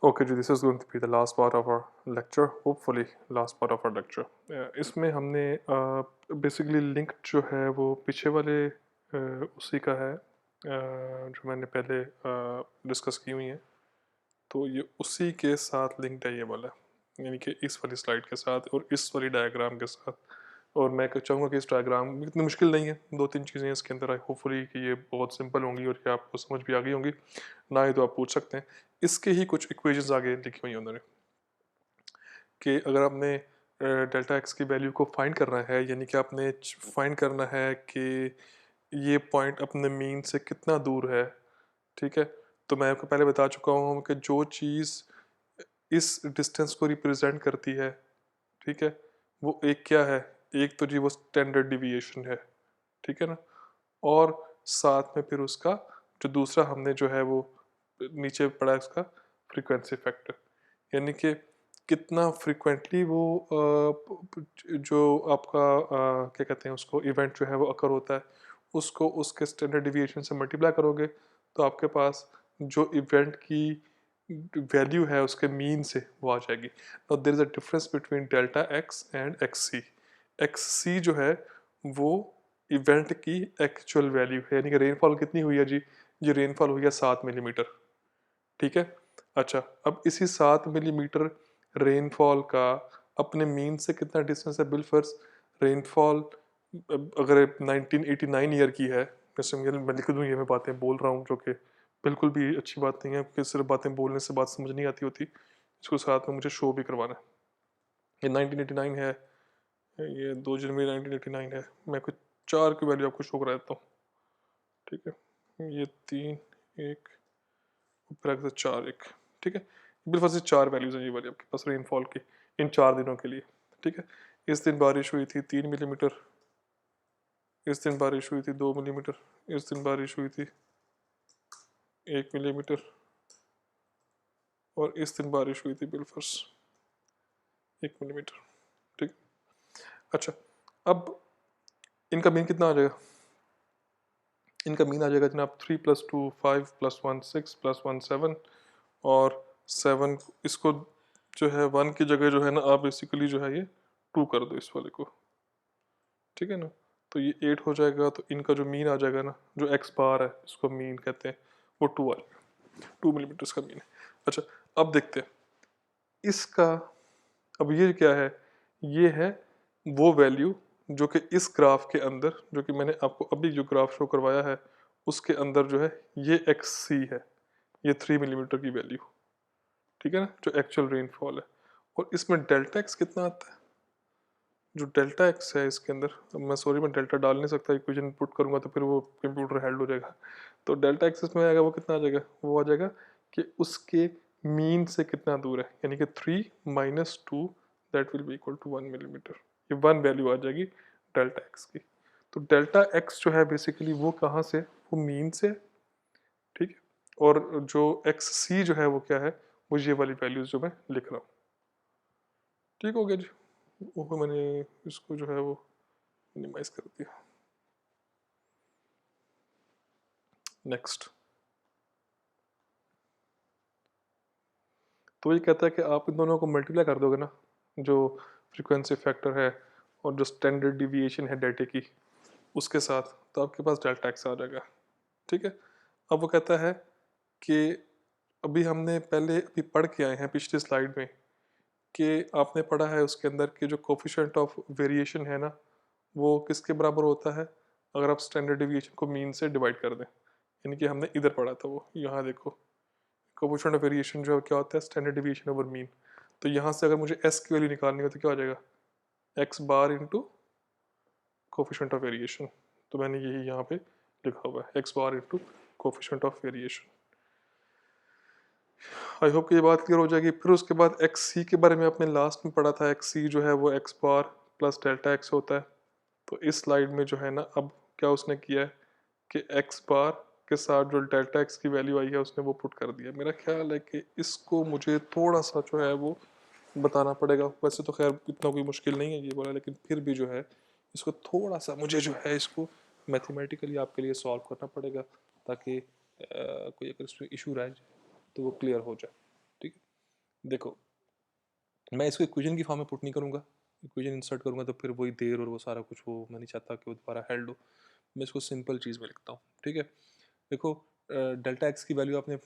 Okay ji, this is going to be the last part of our lecture, hopefully last part of our lecture. इसमें हमने basically link जो है वो पीछे वाले उसी का है जो मैंने पहले डिस्कस की हुई है, तो ये उसी के साथ लिंक्ड है ये वाला, यानी कि इस वाली स्लाइड के साथ और इस वाली डायग्राम के साथ। और मैं चाहूँगा कि इस डायग्राम इतनी मुश्किल नहीं है, 2-3 चीज़ें इसके अंदर आई होपफुली कि ये बहुत सिंपल होंगी और ये आपको समझ भी आ गई होंगी, ना ही तो आप पूछ सकते हैं। इसके ही कुछ इक्वेशंस आगे लिखी हुई हैं उन्होंने कि अगर आपने डेल्टा एक्स की वैल्यू को फाइंड करना है, यानी कि आपने फाइंड करना है कि ये पॉइंट अपने मीन से कितना दूर है, ठीक है? तो मैं आपको पहले बता चुका हूँ कि जो चीज़ इस डिस्टेंस को रिप्रेजेंट करती है, ठीक है, वो एक क्या है, एक तो जी वो स्टैंडर्ड डिविएशन है, ठीक है ना, और साथ में फिर उसका जो दूसरा हमने जो है वो नीचे पड़ा है उसका फ्रीक्वेंसी फैक्टर, यानी कि कितना फ्रीक्वेंटली वो जो आपका क्या कहते हैं उसको इवेंट जो है वो अकर होता है, उसको उसके स्टैंडर्ड डिविएशन से मल्टीप्लाई करोगे तो आपके पास जो इवेंट की वैल्यू है उसके मीन से वो आ जाएगी। Now there is a difference between delta X and X C. X C जो है वो इवेंट की एक्चुअल वैल्यू है, यानी कि रेनफॉल कितनी हुई है जी? जी रेनफॉल हुई है 7 मिलीमीटर, ठीक है। अच्छा, अब इसी 7 मिलीमीटर रेनफॉल का अपने मीन से कितना डिस्टेंस है? बिलफर्स रेनफॉल अगर 1989 ईयर की है, जैसे मैं लिख दूँ, ये मैं बातें बोल रहा हूँ जो कि बिल्कुल भी अच्छी बात नहीं है, क्योंकि सिर्फ बातें बोलने से बात समझ नहीं आती होती, इसको साथ में मुझे शो भी करवाना है। ये 1989 है, ये 2 जनवरी 1989 है। मैं कुछ 4 की वैल्यू आपको शो करा देता हूँ, ठीक है। ये 3 1 ऊपर आ गया 4 1, ठीक है। बिल्कुल से 4 वैल्यूज हैं ये वाली आपके पास रेनफॉल की इन 4 दिनों के लिए, ठीक है। इस दिन बारिश हुई थी 3 मिलीमीटर, इस दिन बारिश हुई थी 2 मिलीमीटर, इस दिन बारिश हुई थी 1 मिलीमीटर, और इस दिन बारिश हुई थी बिलफर्स 1 मिलीमीटर, ठीक। अच्छा, अब इनका मीन कितना आ जाएगा? इनका मीन आ जाएगा जनाब 3 + 2 5 + 1 6 + 1 7, और 7 इसको जो है 1 की जगह जो है ना आप बेसिकली जो है ये 2 कर दो इस वाले को, ठीक है ना। तो ये 8 हो जाएगा, तो इनका जो मीन आ जाएगा ना, जो एक्स बार है इसको मीन कहते हैं, वो 2 आ जाएगा, 2 मिलीमीटर का मीन है। अच्छा, अब देखते हैं इसका। अब ये क्या है? ये है वो वैल्यू जो कि इस ग्राफ के अंदर, जो कि मैंने आपको अभी जो ग्राफ शो करवाया है उसके अंदर जो है ये एक्स सी है, ये 3 मिलीमीटर की वैल्यू, ठीक है ना, जो एक्चुअल रेनफॉल है। और इसमें डेल्टा एक्स कितना आता है? जो डेल्टा एक्स है इसके अंदर, अब मैं सॉरी मैं डेल्टा डाल नहीं सकता, इक्वेशन पुट करूंगा तो फिर वो कंप्यूटर हेल्ड हो जाएगा। तो डेल्टा एक्स इसमें आएगा, वो कितना आ जाएगा? वो आ जाएगा कि उसके मीन से कितना दूर है, यानी कि 3 - 2 that will be equal to 1 millimetre. ये 1 वैल्यू आ जाएगी डेल्टा एक्स की। तो डेल्टा एक्स जो है बेसिकली वो कहाँ से? वो मीन से, ठीक है। और जो एक्स सी जो है वो क्या है? वो ये वाली वैल्यूज जो मैं लिख रहा हूँ, ठीक हो गया जी। वो मैंने इसको जो है वो मिनिमाइज कर दिया। नेक्स्ट, तो ये कहता है कि आप इन दोनों को मल्टीप्लाई कर दोगे ना, जो फ्रीक्वेंसी फैक्टर है और जो स्टैंडर्ड डिविएशन है डेल्टा की उसके साथ, तो आपके पास डेल्टा एक्स आ जाएगा, ठीक है। अब वो कहता है कि अभी हमने पहले अभी पढ़ के आए हैं पिछली स्लाइड में कि आपने पढ़ा है उसके अंदर कि जो कोफिशिएंट ऑफ वेरिएशन है ना, वो किसके बराबर होता है? अगर आप स्टैंडर्ड डिविएशन को मीन से डिवाइड कर दें, यानी कि हमने इधर पढ़ा था, वो यहाँ देखो, कोफिशिएंट ऑफ वेरिएशन जो क्या होता है? Standard deviation over mean. तो यहाँ से अगर मुझे एस की वैल्यू निकालनी हो तो क्या हो जाएगा? X bar into coefficient of variation. तो मैंने यही यहाँ पे लिखा हुआ है, x bar into coefficient of variation. I hope कि ये बात क्लियर हो जाएगी। फिर उसके बाद एक्स सी के बारे में आपने लास्ट में पढ़ा था, एक्स सी जो है वो एक्स बार प्लस डेल्टा एक्स होता है। तो इस स्लाइड में जो है ना, अब क्या उसने किया है कि एक्स बार के साथ जो डेल्टा एक्स की वैल्यू आई है उसने वो पुट कर दिया। मेरा ख्याल है कि इसको मुझे थोड़ा सा जो है वो बताना पड़ेगा। वैसे तो खैर इतना कोई मुश्किल नहीं है ये वाला, लेकिन फिर भी जो है इसको थोड़ा सा मुझे जो है इसको मैथमेटिकली आपके लिए सॉल्व करना पड़ेगा, ताकि कोई अगर इसमें इशू रह जाए तो वो क्लियर हो जाए, ठीक है। देखो, मैं इसको इक्वेशन की फॉर्म में पुट नहीं करूँगा, इक्वेशन इंसर्ट करूँगा तो फिर वही देर और वो सारा कुछ, वो मैं नहीं चाहता कि वो दोबारा हेल्ड हो। मैं इसको सिंपल चीज़ में लिखता हूँ, ठीक है। देखो, डेल्टा एक्स की वैल्यू आपने,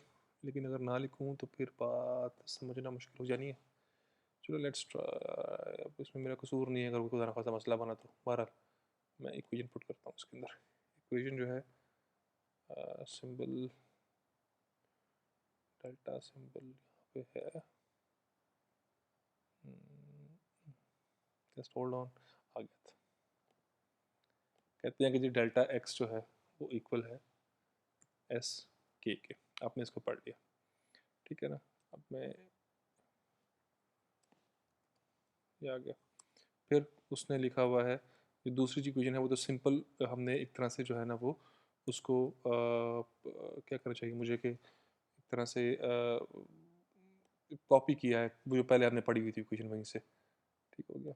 लेकिन अगर ना लिखूँ तो फिर बात समझना मुश्किल हो जानी है। चलो लेट्स ट्राई, अब इसमें मेरा कसूर नहीं है अगर कोई खुदा ना खासा मसला बना तो। बहरहाल मैं इक्वेशन पुट करता हूँ इसके अंदर। इक्वेशन जो है सिंबल डेल्टा सिंबल यहाँ पे है, जस्ट होल्ड ऑन, आ गया था। कहते हैं कि जी डेल्टा एक्स जो है वो इक्वल है एस के। आपने इसको पढ़ लिया, ठीक है ना। अब मैं, ये आ गया। फिर उसने लिखा हुआ है, जो दूसरी जो इक्वेशन है वो तो सिंपल, हमने एक तरह से जो है ना वो उसको क्या करना चाहिए मुझे कि एक तरह से कॉपी किया है वो जो पहले आपने पढ़ी हुई थी इक्वेशन, वहीं से ठीक हो गया।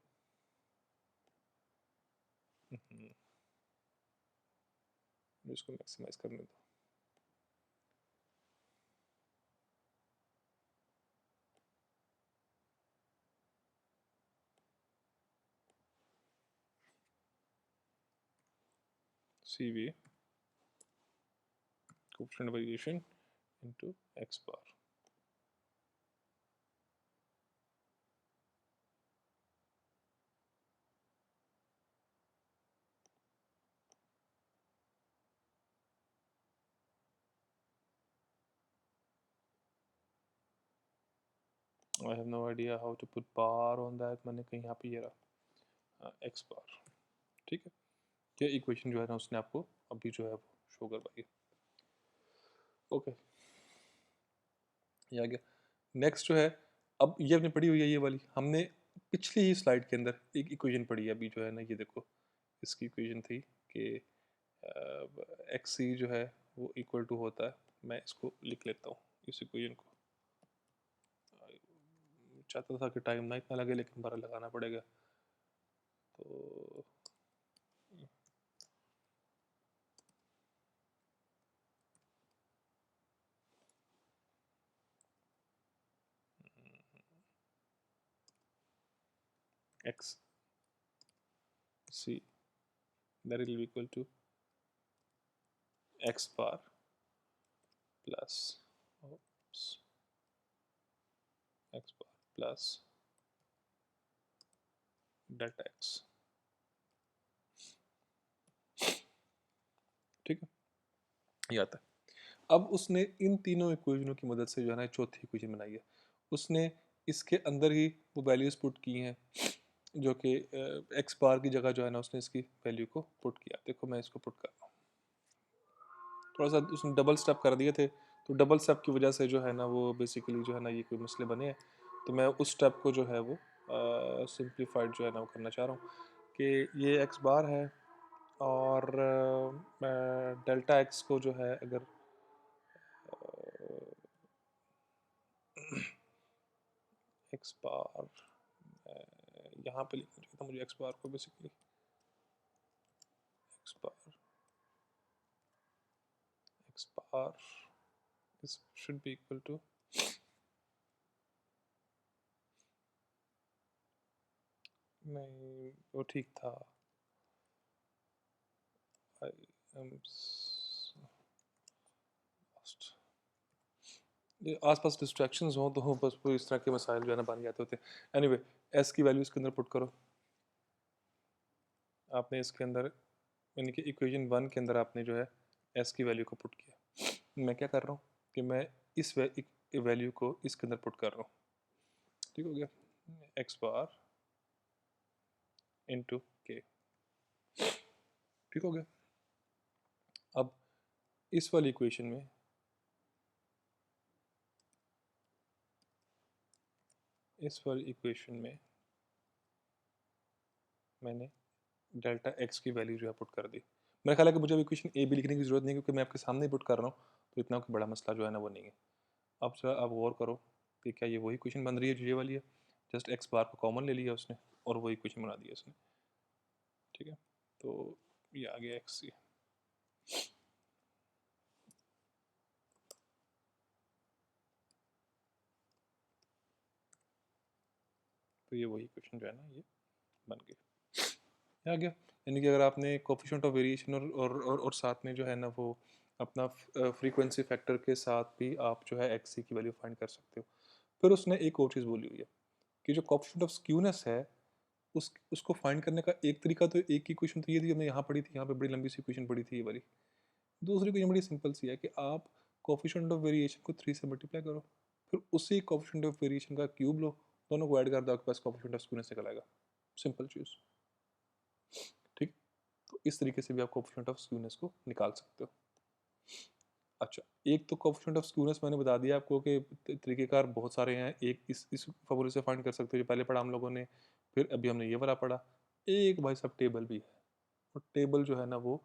इसको मैक्सिमाइज करने दो। CV coefficient variation into x bar. I have no idea how to put bar on that. मैंने कहीं यहाँ पे ये रहा x bar, ठीक है। ये इक्वेशन जो है ना उसने आपको अभी जो है वो शो करवाई है। ओके, ये आ गया। नेक्स्ट जो है, अब ये आपने पढ़ी हुई है ये वाली, हमने पिछली ही स्लाइड के अंदर एक इक्वेशन पढ़ी है अभी जो है ना, ये देखो इसकी इक्वेशन थी कि एक्स सी जो है वो इक्वल टू होता है, मैं इसको लिख लेता हूँ इस इक्वेशन को। चाहता था कि टाइम ना इतना लगे लेकिन बारह लगाना पड़ेगा। तो x c that will be equal to x bar plus oops, x bar plus delta x, ठीक है, ये आता है। अब उसने इन तीनों इक्वेशनों की मदद से जो है ना चौथी इक्वेशन बनाई है। उसने इसके अंदर ही वो वैल्यूज पुट की हैं जो कि एक्स बार की जगह जो है ना उसने इसकी वैल्यू को पुट किया। देखो मैं इसको पुट कर रहा हूँ, थोड़ा सा उसने डबल स्टेप कर दिए थे, तो डबल स्टेप की वजह से जो है ना वो बेसिकली जो है ना ये कोई मसले बने हैं। तो मैं उस स्टेप को जो है वो सिंप्लीफाइड जो है ना वो करना चाह रहा हूँ कि ये एक्स बार है और डेल्टा एक्स को जो है अगर एक्स बार यहाँ पे लिखना चाहिए था मुझे एक्स बार को, बेसिकली एक्स बार इस शुड बी इक्वल टू, नहीं वो ठीक था। आई एम लॉस्ट, ये आसपास डिस्ट्रैक्शंस हो तो बस वो इस तरह के मसाइल जो है ना बन जाते होते हैं। एनीवे एस की वैल्यू इसके अंदर पुट करो। आपने इसके अंदर यानी कि इक्वेशन 1 के अंदर आपने जो है एस की वैल्यू को पुट किया। मैं क्या कर रहा हूँ कि मैं इस वैल्यू को इसके अंदर पुट कर रहा हूँ, ठीक हो गया, एक्स बार इंटू के, ठीक हो गया। अब इस वाली इक्वेशन में मैंने डेल्टा एक्स की वैल्यू जो है पुट कर दी। मेरा ख्याल है कि मुझे अब इक्वेशन ए भी लिखने की ज़रूरत नहीं, क्योंकि मैं आपके सामने ही पुट कर रहा हूँ, तो इतना कोई बड़ा मसला जो है ना वो नहीं है। अब सर आप गौर करो कि क्या ये वही इक्वेशन बन रही है जो ये वाली है, जस्ट एक्स बार को कॉमन ले लिया उसने और वही इक्वेशन बना दिया उसने, ठीक है। तो ये आ गया एक्स सी। तो ये वही क्वेश्चन जो है ना ये बन गया, ये आ गया। यानी कि अगर आपने कोफिशिएंट ऑफ वेरिएशन और साथ में जो है ना वो अपना फ्रीक्वेंसी फैक्टर के साथ भी आप जो है एक्स सी की वैल्यू फाइंड कर सकते हो। फिर उसने एक और चीज़ बोली हुई है कि जो कोफिशिएंट ऑफ स्क्यूनेस है उसको फाइंड करने का एक तरीका, तो एक ही क्वेश्चन तो ये थी हमने यहाँ पढ़ी थी, यहाँ पे बड़ी लंबी सी क्वेश्चन पढ़ी थी ये वाली। दूसरी क्वेश्चन बड़ी सिंपल सी है कि आप कोफिशिएंट ऑफ वेरिएशन को 3 से मल्टीप्लाई करो, फिर उसी कोफिशिएंट ऑफ वेरिएशन का क्यूब लो, दोनों को ऐड कर दो, आपके पास कोफिशिएंट ऑफ स्क्यूनेस निकल आएगा। सिंपल चीज़, ठीक। तो इस तरीके से भी आप कोफिशिएंट ऑफ स्क्यूनेस को निकाल सकते हो। अच्छा, एक तो कोफिशिएंट ऑफ स्क्यूनेस मैंने बता दिया आपको कि तरीकेकार बहुत सारे हैं। एक इस फॉर्मूले से फाइंड कर सकते हो जो पहले पढ़ा हम लोगों ने, फिर अभी हमने ये वाला पढ़ा। एक भाई साहब टेबल भी है, और टेबल जो है ना वो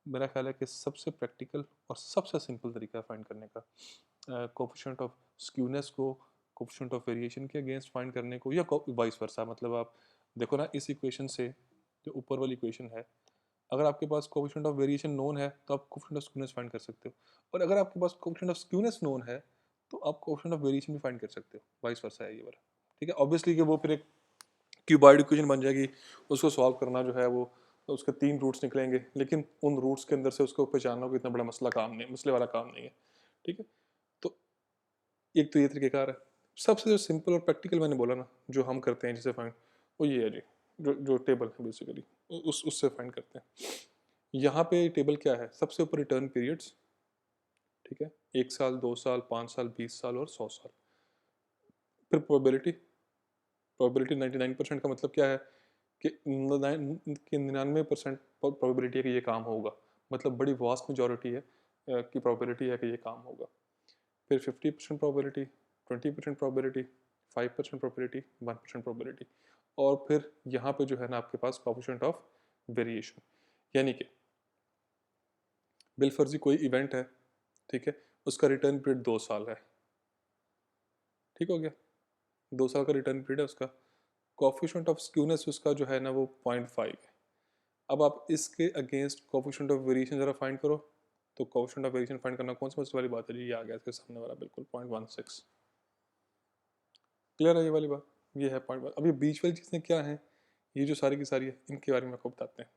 मेरा ख्याल है कि सबसे प्रैक्टिकल और सबसे सिंपल तरीका है फाइंड करने का कोफिशिएंट ऑफ स्क्यूनेस को कोफिशिएंट ऑफ वेरिएशन के अगेंस्ट फाइंड करने को, या वाइस वर्सा। मतलब आप देखो ना इस इक्वेशन से, जो ऊपर वाली इक्वेशन है, अगर आपके पास कोफिशिएंट ऑफ वेरिएशन नोन है तो आप कोफिशिएंट ऑफ स्क्यूनेस फाइंड कर सकते हो, और अगर आपके पास कोफिशिएंट ऑफ स्क्यूनेस नोन है तो आप कोफिशिएंट ऑफ वेरिएशन भी फाइंड कर सकते हो। वाइस वर्सा है ये वाला, ठीक है। ऑब्वियसली कि वो फिर एक क्यूबॉइड इक्वेशन बन जाएगी, उसको सॉल्व करना जो है वो, तो उसके 3 रूट्स निकलेंगे, लेकिन उन रूट्स के अंदर से उसको पहचानना कोई इतना बड़ा मसले वाला काम नहीं है, ठीक है। तो एक तो ये तरीकेकार है। सबसे जो सिंपल और प्रैक्टिकल मैंने बोला ना, जो हम करते हैं जिसे फाइंड, वो ये है जी, जो जो टेबल है बेसिकली, उससे फाइंड करते हैं। यहाँ पे टेबल क्या है, सबसे ऊपर रिटर्न पीरियड्स, ठीक है, 1 साल, 2 साल, 5 साल, 20 साल और 100 साल। फिर प्रोबेबिलिटी, प्रोबेबिलिटी 99% का मतलब क्या है कि 99% प्रोबेबिलिटी है कि ये काम होगा, मतलब बड़ी वास्ट मेजॉरिटी है कि प्रोबेबिलिटी है कि ये काम होगा। फिर 50% प्रोबेबिलिटी, 20% प्रोबेबिलिटी, 5% प्रोबेबिलिटी, 1% प्रोबेबिलिटी, और फिर यहाँ पे जो है ना आपके पास कोफिशिएंट ऑफ वेरिएशन। यानी कि बिलफर्जी कोई इवेंट है, ठीक है, उसका रिटर्न पीरियड 2 साल है, ठीक हो गया, 2 साल का रिटर्न पीरियड है उसका। कोफिशिएंट ऑफ स्क्यूनेस उसका जो है ना वो 0.5 है। अब आप इसके अगेंस्ट कोफिशिएंट ऑफ वेरिएशन जरा फाइंड करो, तो कोफिशिएंट ऑफ वेरिएशन फाइंड करना कौन सी मसले वाली बात है जी, ये आ गया इसके सामने वाला बिल्कुल 0.16। क्लियर है ये वाली बात, ये है 0.1। अब ये बीच वाली चीज़ें क्या हैं, ये जो सारी की सारी है, इनके बारे में आपको बताते हैं,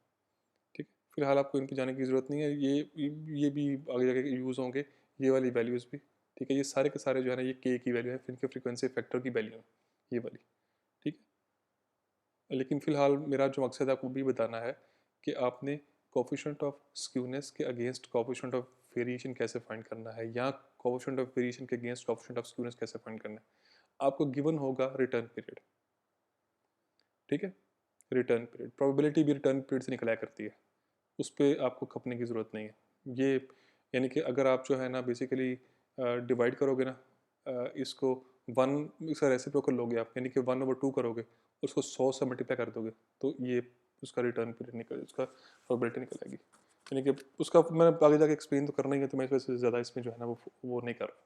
ठीक है। फिलहाल आपको इन पे जाने की ज़रूरत नहीं है, ये भी आगे जाके यूज़ होंगे, ये वाली वैल्यूज़ भी, ठीक है। ये सारे के सारे जो है ना ये के की वैल्यू है, इनके फ्रीक्वेंसी फैक्टर की वैल्यू है ये वाली, ठीक है। लेकिन फ़िलहाल मेरा जो मकसद है आपको भी बताना है कि आपने कोफिशिएंट ऑफ स्क्यूनेस के अगेंस्ट कोफिशिएंट ऑफ वेरिएशन कैसे फाइंड करना है, या कोफिशिएंट ऑफ वेरिएशन के अगेंस्ट कोफिशिएंट ऑफ स्क्यूनेस कैसे फाइंड करना है। आपको गिवन होगा रिटर्न पीरियड, ठीक है। रिटर्न पीरियड, प्रोबेबिलिटी भी रिटर्न पीरियड से निकला करती है, उस पर आपको खपने की ज़रूरत नहीं है। ये यानी कि अगर आप जो है ना बेसिकली डिवाइड करोगे ना इसको 1, इसका रेसिप्रोकल लोगे आप, यानी कि 1/2 करोगे, उसको 100 से मल्टीप्लाई कर दोगे, तो ये उसका रिटर्न पीरियड निकल, उसका प्रोबेबिलिटी निकल आएगी। यानी कि उसका मैंने आगे जाके एक्सप्लेन तो करना ही है, तो मैं इस वजह से ज़्यादा इसमें जो है ना वो नहीं कर रहा।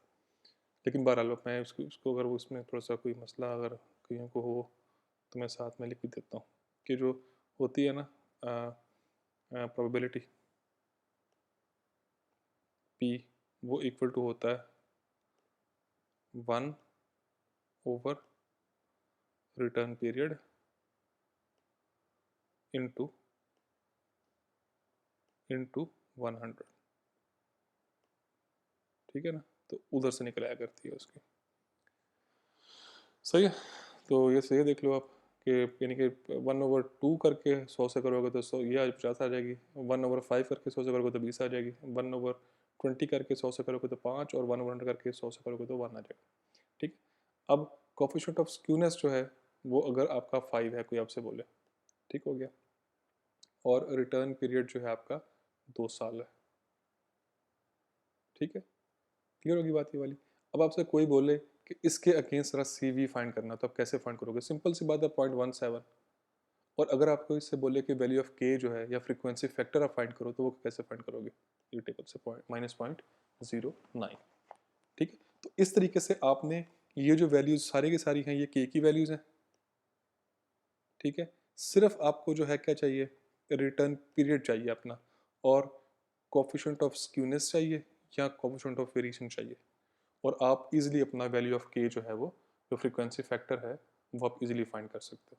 लेकिन बहरहाल मैं उसको अगर वो इसमें थोड़ा सा कोई मसला अगर कहीं को हो तो मैं साथ में लिख भी देता हूँ कि जो होती है ना प्रोबेबिलिटी पी, वो इक्वल टू होता है 1 ओवर रिटर्न पीरियड इंटू 100, ठीक है ना। तो उधर से निकल आया करती है उसकी, सही है। तो ये सही देख लो आप कि यानी कि 1/2 करके 100 से करोगे तो 100, ये 50 आ जाएगी। 1/5 करके 100 से करोगे तो 20 आ जाएगी। 1/20 करके 100 से करोगे तो 5, और 1/100 करके 100 से करोगे तो 1 आ जाएगा, ठीक। अब कोफिशिएंट ऑफ स्क्यूनेस जो है वो अगर आपका 5 है, कोई आपसे बोले, ठीक हो गया, और रिटर्न पीरियड जो है आपका 2 साल है, ठीक है। क्लियर होगी बात ये वाली। अब आपसे कोई बोले कि इसके अगेंस्ट जरा सी वी फाइंड करना, तो आप कैसे फाइंड करोगे, सिंपल सी बात है 0.17। और अगर आपको इससे बोले कि वैल्यू ऑफ के जो है या फ्रीक्वेंसी फैक्टर आप फाइंड करो, तो वो कैसे फाइंड करोगे, ये टेबल से -0.09, ठीक है। तो इस तरीके से आपने ये जो वैल्यूज सारी की सारी हैं ये के की वैल्यूज हैं, ठीक है। सिर्फ आपको जो है क्या चाहिए, रिटर्न पीरियड चाहिए अपना, और कोफिशिएंट ऑफ स्क्यूनेस चाहिए या कोफिशिएंट ऑफ वेरिएशन चाहिए, और आप इजीली अपना वैल्यू ऑफ के जो है वो, जो फ्रीक्वेंसी फैक्टर है, वो आप इजीली फाइंड कर सकते हो,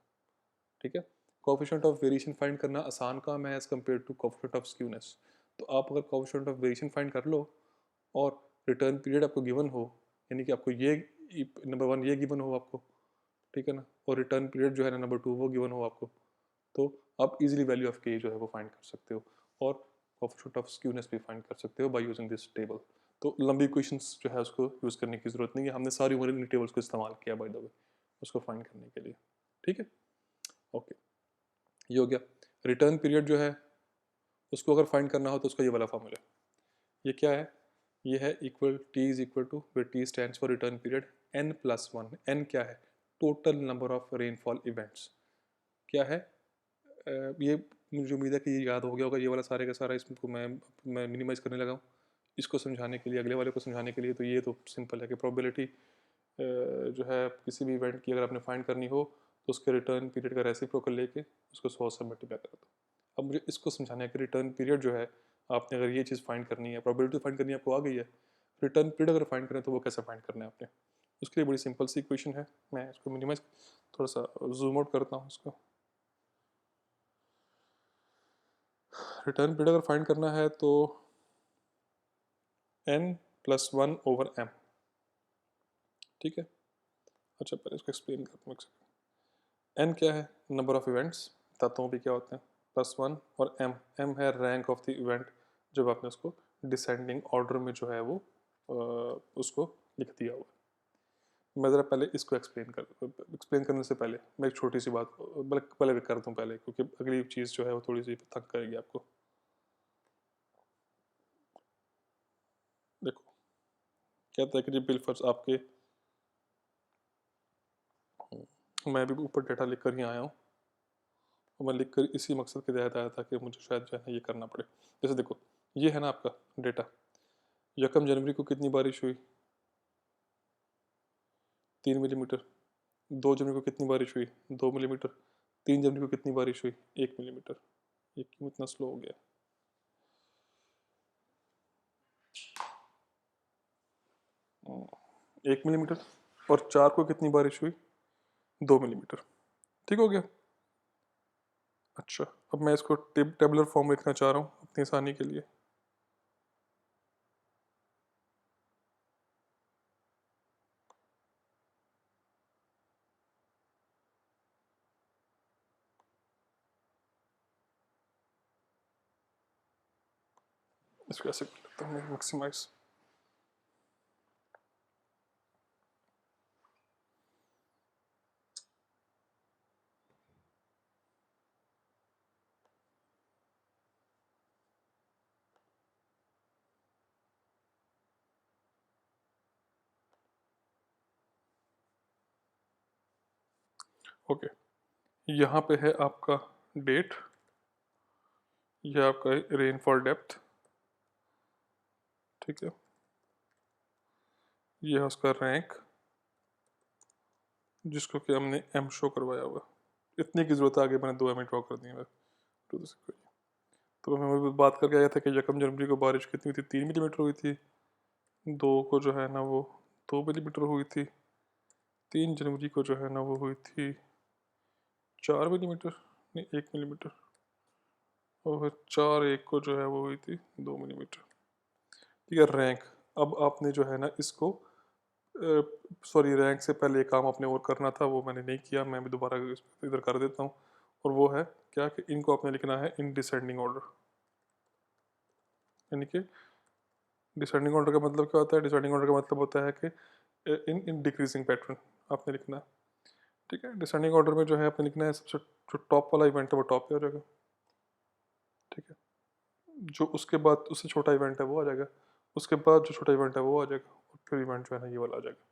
ठीक है। कोएफिशिएंट ऑफ वेरिएशन फाइंड करना आसान काम है as compare to coefficient of skewness. तो आप अगर कोएफिशिएंट ऑफ वेरिएशन फाइंड कर लो और रिटर्न पीरियड आपको गिवन हो, यानी कि आपको ये नंबर 1 ये गिवन हो आपको, ठीक है ना, और रिटर्न पीरियड जो है ना नंबर 2 वो गिवन हो आपको, तो आप इजीली वैल्यू ऑफ के जो है वो फाइंड कर सकते हो और कोएफिशिएंट ऑफ स्क्यूनेस भी फाइंड कर सकते हो बाय यूजिंग दिस टेबल। तो लंबी इक्वेशंस जो है उसको यूज़ करने की ज़रूरत नहीं है, हमने सारी उम्र इन टेबल्स को इस्तेमाल किया बाय द वे उसको फाइंड करने के लिए, ठीक है। ओके, ये हो गया। रिटर्न पीरियड जो है उसको अगर फाइंड करना हो तो उसका ये वाला फॉर्मूला, ये क्या है, ये है equal T is equal to, where T stands for return period n plus 1। N क्या है, total number of rainfall events. क्या है, ये मुझे उम्मीद है कि ये याद हो गया होगा, ये वाला सारे का सारा इसको मैं मिनिमाइज़ करने लगा हूँ इसको समझाने के लिए, अगले वाले को समझाने के लिए। तो ये तो सिंपल है कि प्रोबेबिलिटी जो है किसी भी इवेंट की अगर आपने फाइंड करनी हो तो उसके रिटर्न पीरियड का रेसिप्रोकल लेके उसको 100 से मल्टीप्लाई कर दो। अब मुझे इसको समझाना है कि रिटर्न पीरियड जो है, आपने अगर ये चीज़ फाइंड करनी है, प्रोबेबिलिटी फाइंड करनी है, आपको आ गई है, रिटर्न पीरियड अगर फाइंड करें तो वो कैसे फाइंड करना है आपने, उसके लिए बड़ी सिंपल सी इक्वेशन है। मैं इसको मिनिमाइज थोड़ा सा जूम आउट करता हूँ इसको। रिटर्न पीरियड अगर फाइंड करना है तो n प्लस 1 ओवर m, ठीक है। अच्छा पहले इसको एक्सप्लेन करता हूँ। n क्या है, नंबर ऑफ इवेंट्स, बताता हूँ भी क्या होते हैं, प्लस 1 और m है रैंक ऑफ द इवेंट, जब आपने उसको डिसेंडिंग ऑर्डर में जो है वो उसको लिख दिया हुआ। मैं ज़रा पहले इसको एक्सप्लेन करने से पहले मैं एक छोटी सी बात पहले कर दूँ पहले, क्योंकि अगली चीज़ जो है वो थोड़ी सी तंग करेगी आपको। देखो कहता है कि जी बिलफर्स आपके, मैं भी ऊपर डेटा लिख कर ही आया हूँ और मैं लिख कर इसी मकसद के तहत आया था कि मुझे शायद जो है ये करना पड़े। जैसे देखो ये है ना आपका डेटा, 1 जनवरी को कितनी बारिश हुई, 3 मिलीमीटर। 2 जनवरी को कितनी बारिश हुई, 2 मिलीमीटर। 3 जनवरी को कितनी बारिश हुई, 1 मिलीमीटर। ये क्यों इतना स्लो हो गया, 1 मिलीमीटर। और 4 को कितनी बारिश हुई, 2 मिलीमीटर। ठीक हो गया। अच्छा अब मैं इसको टेबुलर फॉर्म में लिखना चाह रहा हूँ अपनी आसानी के लिए। इसको ऐसे कर लेता हूँ मैक्सिमाइज। ओके यहाँ पे है आपका डेट, यह आपका रेनफॉल डेप्थ, ठीक है। यह है उसका रैंक जिसको कि हमने एम शो करवाया हुआ। इतनी की ज़रूरत आगे मैंने 2 एम ड्रॉ कर दी है। तो मैं बात करके आया था कि 1 जनवरी को बारिश कितनी हुई थी, 3 मिलीमीटर हुई थी। 2 को जो है ना वो 2 मिलीमीटर हुई थी। 3 जनवरी को जो है ना वो हुई थी 4 मिलीमीटर, नहीं 1 मिलीमीटर। और फिर 4/1 को जो है वो हुई थी 2 मिलीमीटर। ठीक है रैंक। अब आपने जो है ना इसको सॉरी रैंक से पहले एक काम आपने और करना था, वो मैंने नहीं किया, मैं भी दोबारा इधर कर देता हूँ। और वो है क्या कि इनको आपने लिखना है इन डिसेंडिंग ऑर्डर। यानी कि डिसेंडिंग ऑर्डर का मतलब क्या होता है, डिसेंडिंग ऑर्डर का मतलब होता है कि इन इन डिक्रीजिंग पैटर्न आपने लिखना है। ठीक है डिसेंडिंग ऑर्डर में जो है आपने लिखना है सबसे जो टॉप वाला इवेंट है वो टॉप पे आ जाएगा। ठीक है जो उसके बाद उससे छोटा इवेंट है वो आ जाएगा, उसके बाद जो छोटा इवेंट है वो आ जाएगा, और फिर इवेंट जो है ना ये वाला आ जाएगा।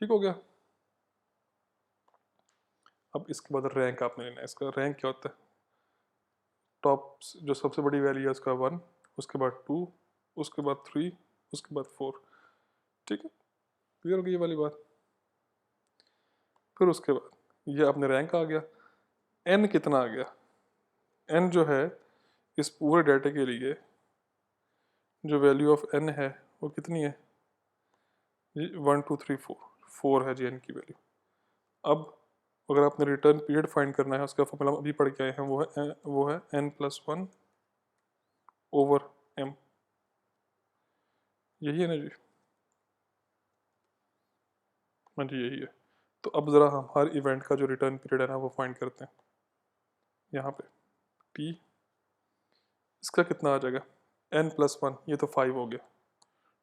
ठीक हो गया। अब इसके बाद रैंक आपने लेना है। इसका रैंक क्या होता है, टॉप जो सबसे बड़ी वैल्यू है उसका 1, उसके बाद 2, उसके बाद 3, उसके बाद 4। ठीक है क्लियर हो गई ये वाली बात। फिर उसके बाद ये अपने रैंक आ गया। एन कितना आ गया, एन जो है इस पूरे डाटे के लिए जो वैल्यू ऑफ एन है वो कितनी है, 1 2 3 4 4 है जी एन की वैल्यू। अब अगर आपने रिटर्न पीरियड फाइंड करना है, उसका फॉर्मूला अभी पढ़ के आए हैं, वो है n+1 ओवर m। यही है ना जी? हाँ जी, यही है। तो अब ज़रा हम हर इवेंट का जो रिटर्न पीरियड है ना वो फाइंड करते हैं। यहाँ पे t, इसका कितना आ जाएगा, n+1, ये तो 5 हो गया,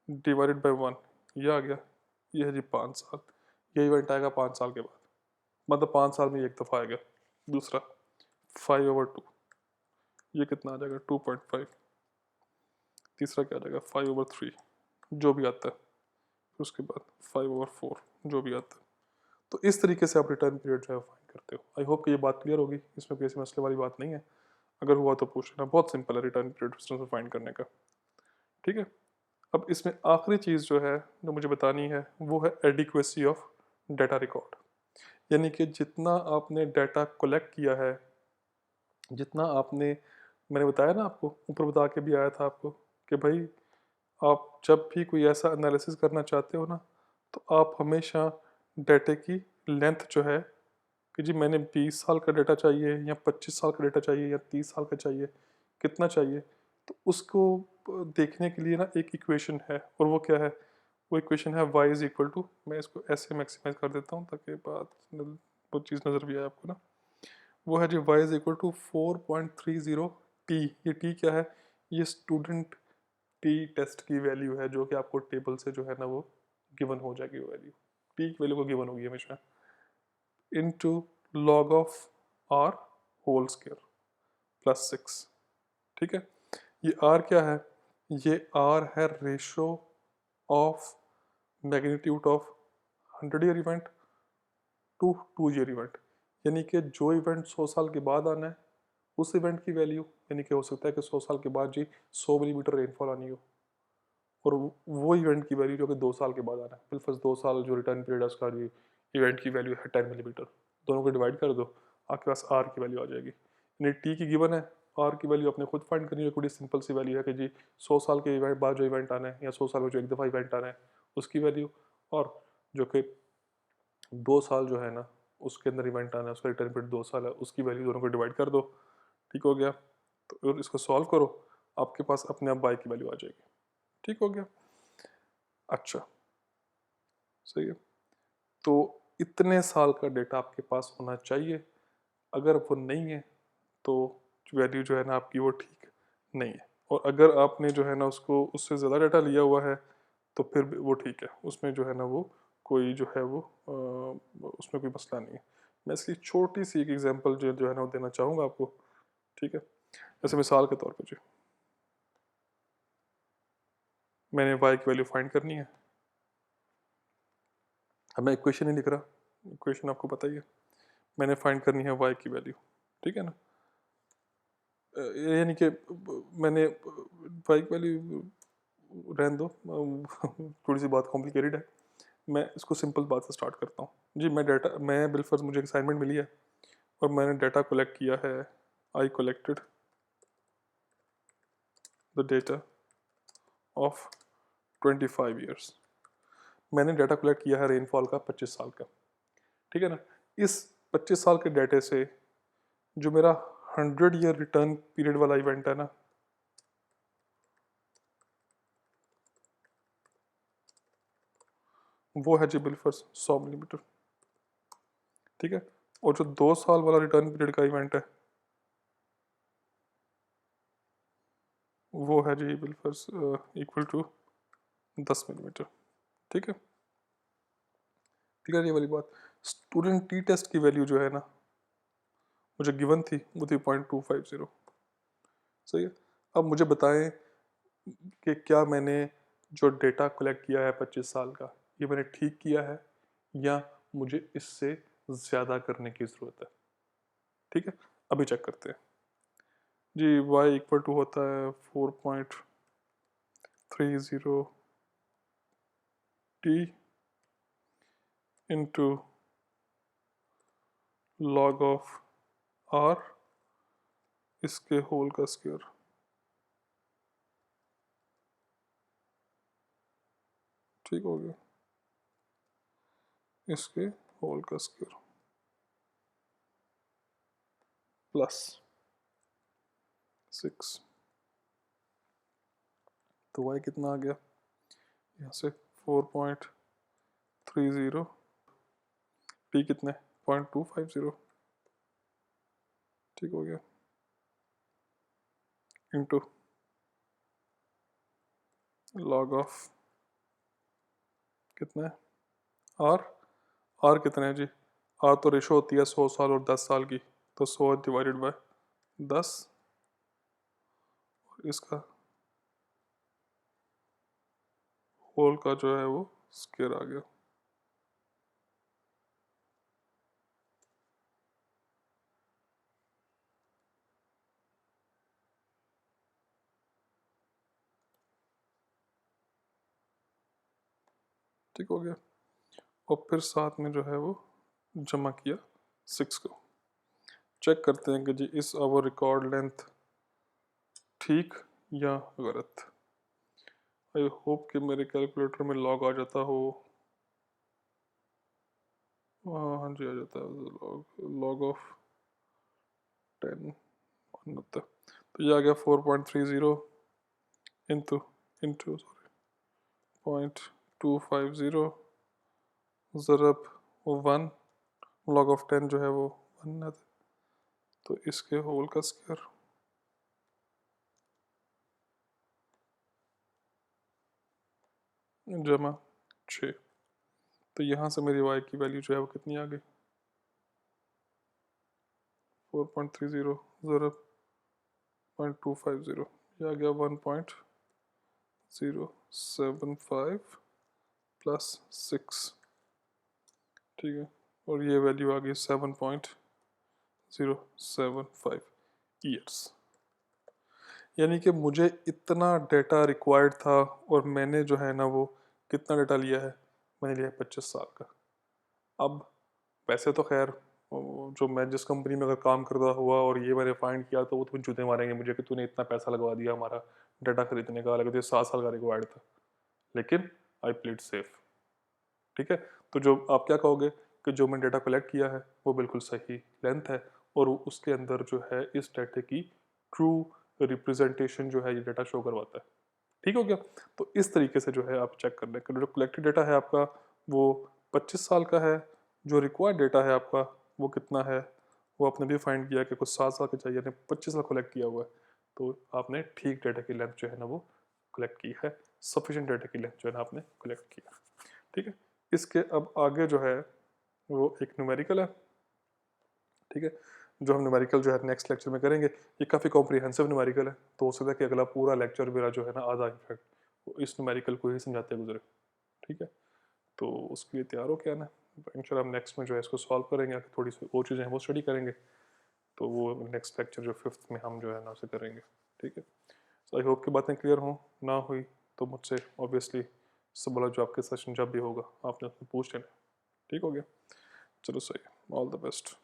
डिवाइडेड बाई 1, ये आ गया, ये है जी 5 साल। ये इवेंट आएगा 5 साल के बाद, मतलब 5 साल में एक दफ़ा आएगा। दूसरा 5/2, ये कितना आ जाएगा, 2.5। तीसरा क्या आ जाएगा, 5/3, जो भी आता है। फिर उसके बाद 5/4, जो भी आता है। तो इस तरीके से आप रिटर्न पीरियड जो है फाइंड करते हो। आई होप कि ये बात क्लियर होगी, इसमें कोई ऐसे मसले वाली बात नहीं है। अगर हुआ तो पूछ लेना, बहुत सिंपल है रिटर्न पीरियड डिस्टेंस फाइंड करने का। ठीक है। अब इसमें आखिरी चीज़ जो है जो मुझे बतानी है वो है एडिक्वेसी ऑफ डाटा रिकॉर्ड। यानी कि जितना आपने डाटा कलेक्ट किया है, जितना आपने, मैंने बताया ना आपको, ऊपर बता के भी आया था आपको कि भाई आप जब भी कोई ऐसा एनालिसिस करना चाहते हो ना, तो आप हमेशा डाटे की लेंथ जो है कि जी मैंने 20 साल का डाटा चाहिए या 25 साल का डाटा चाहिए या 30 साल का चाहिए, कितना चाहिए, तो उसको देखने के लिए ना एक इक्वेशन है, और वो क्या है, वो इक्वेशन है y इज़ इक्वल टू, मैं इसको ऐसे मैक्सिमाइज कर देता हूँ ताकि बात वो चीज़ नज़र भी आए आपको ना। वो है जी y is equal to 4.30 t। ये t क्या है, ये स्टूडेंट टी टेस्ट की वैल्यू है, जो कि आपको टेबल से जो है ना वो गिवन हो जाएगी, वो वैल्यू टी की वैल्यू को गिवन होगी हमेशा, into log of R whole square plus 6। ठीक है। ये आर क्या है, ये आर है ratio of magnitude of 100 year event to 2 year event. यानी कि जो इवेंट 100 साल के बाद आना है उस इवेंट की वैल्यू, यानी कि हो सकता है कि 100 साल के बाद जी 100 मिलीमीटर रेनफॉल आनी हो, और वो इवेंट की वैल्यू जो कि 2 साल के बाद आना है, बिल्कुल 2 साल जो रिटर्न पीरियड है उसका जी इवेंट की वैल्यू है 10 मिलीमीटर। दोनों को डिवाइड कर दो, आपके पास आर की वैल्यू आ जाएगी। यानी टी की गिवन है, आर की वैल्यू अपने खुद फाइंड करनी है। बड़ी सिंपल सी वैल्यू है कि जी 100 साल के इवेंट बाद जो इवेंट आना है, या 100 साल में जो एक दफ़ा इवेंट आना है उसकी वैल्यू, और जो कि 2 साल जो है ना उसके अंदर इवेंट आना है, उसका रिटर्न पीरियड 2 साल है, उसकी वैल्यू दोनों को डिवाइड कर दो। ठीक हो गया। तो और इसको सॉल्व करो, आपके पास अपने आप बाई की वैल्यू आ जाएगी। ठीक हो गया। अच्छा, सही है। तो इतने साल का डेटा आपके पास होना चाहिए। अगर वो नहीं है तो वैल्यू जो है ना आपकी वो ठीक नहीं है। और अगर आपने जो है ना उसको उससे ज़्यादा डाटा लिया हुआ है तो फिर भी वो ठीक है, उसमें जो है ना वो कोई जो है वो उसमें कोई मसला नहीं है। मैं इसकी छोटी सी एक एग्जांपल जो है ना वो देना चाहूँगा आपको। ठीक है। जैसे मिसाल के तौर पर जी मैंने वाई की वैल्यू फाइंड करनी है। अब मैं इक्वेशन ही लिख रहा, इक्वेशन आपको पता ही है। मैंने फाइंड करनी है वाई की वैल्यू। ठीक है ना। यानी कि मैंने वाई की वैल्यू रहने दो, थोड़ी सी बात कॉम्प्लिकेटेड है। मैं इसको सिंपल बात से स्टार्ट करता हूँ जी। मैं बिलफर्ज मुझे असाइनमेंट मिली है और मैंने डाटा कलेक्ट किया है। I collected the data of 25 years. मैंने डाटा कलेक्ट किया है रेनफॉल का 25 साल का। ठीक है ना। इस 25 साल के डाटे से जो मेरा 100 ईयर रिटर्न पीरियड वाला इवेंट है ना, वो है जी बिलफर्ज 100 मिलीमीटर। ठीक है। और जो 2 साल वाला रिटर्न पीरियड का इवेंट है वो है जी बिलफर्ज इक्वल टू 10 मिलीमीटर। ठीक है। ठीक है, ये वाली बात। स्टूडेंट टी टेस्ट की वैल्यू जो है ना मुझे गिवन थी वो थी 0.250। सही है। अब मुझे बताएं कि क्या मैंने जो डेटा कलेक्ट किया है 25 साल का, ये मैंने ठीक किया है या मुझे इससे ज़्यादा करने की ज़रूरत है। ठीक है। अभी चेक करते हैं जी। y इक्वल टू होता है 4.30 t into log of r इसके होल का स्क्वायर। ठीक हो गया, इसके होल का स्क्वायर। प्लस 6, तो y कितना आ गया यहाँ से 4.30, p कितने 0.250, ठीक हो गया, इंटू लॉग ऑफ कितना है r कितना है जी, r तो रेशो होती है 100 साल और 10 साल की, तो 100 डिवाइडेड बाय 10, इसका होल का जो है वो स्क्वायर आ गया। ठीक हो गया, और फिर साथ में जो है वो जमा किया 6 को। चेक करते हैं कि जी इस आवर रिकॉर्ड लेंथ ठीक या गलत। आई होप कि मेरे कैलकुलेटर में लॉग आ जाता हो। हाँ जी आ जाता है, लॉग ऑफ 10 होता है। तो ये आ गया 4.30 इंटू सॉरी 0.250 ज़रब 1, लॉग ऑफ 10 जो है वो 1 है, तो इसके होल का स्क्वायर जमा 6। तो यहाँ से मेरी y की वैल्यू जो है वो कितनी आ गई 4.30 ज़रब 0.250, ये आ गया 1.075 प्लस 6, ठीक है, और ये वैल्यू आ गई 7.075 ईयर्स। यानी कि मुझे इतना डेटा रिक्वायर्ड था और मैंने जो है ना वो कितना डेटा लिया है, मैंने लिया है 25 साल का। अब वैसे तो खैर जो मैं जिस कंपनी में अगर काम करता हुआ और ये मैंने फाइंड किया तो वो तो जूते मारेंगे मुझे कि तूने इतना पैसा लगवा दिया हमारा डाटा खरीदने का, हालांकि तो 7 साल का रिक्वायर्ड था, लेकिन आई प्लेड सेफ। ठीक है, तो जो आप क्या कहोगे कि जो मैंने डेटा कलेक्ट किया है वो बिल्कुल सही लेंथ है और उसके अंदर जो है इस डाटे की ट्रू रिप्रेजेंटेशन जो है ये डाटा शो करवाता है। ठीक हो गया, तो इस तरीके से जो है आप चेक कर लें कि जो कलेक्टेड डेटा है आपका वो 25 साल का है, जो रिक्वायर्ड डेटा है आपका वो कितना है, वो आपने भी फाइंड किया कि कुछ 7 साल का चाहिए, यानी 25 साल कलेक्ट किया हुआ है, तो आपने ठीक डेटा की लेंथ जो है ना वो कलेक्ट की है, सफिशिएंट डेटा की लेंथ जो है ना आपने कलेक्ट किया। ठीक है, इसके अब आगे जो है वो एक न्यूमेरिकल है। ठीक है, जो हम न्यूमेरिकल जो है नेक्स्ट लेक्चर में करेंगे, ये काफ़ी कॉम्प्रिहेंसिव न्यूमेरिकल है, तो हो सकता है कि अगला पूरा लेक्चर मेरा जो है ना आधा इनफैक्ट वो इस न्यूमेरिकल को ही समझाते गुजरे। ठीक है, तो उसके लिए तैयार हो क्या ना, इंशाल्लाह हम नेक्स्ट में जो है इसको सॉल्व करेंगे, थोड़ी सी और चीज़ें हैं वो स्टडी करेंगे, तो वो नेक्स्ट लेक्चर जो 5th में हम जो है ना उसे करेंगे। ठीक है, तो आई होप कि बातें क्लियर हों, ना हुई तो मुझसे ऑब्वियसली सब बोला जो आपके सेशन जब भी होगा आपने उसमें पूछ लेना। ठीक हो गया, चलो सही, ऑल द बेस्ट।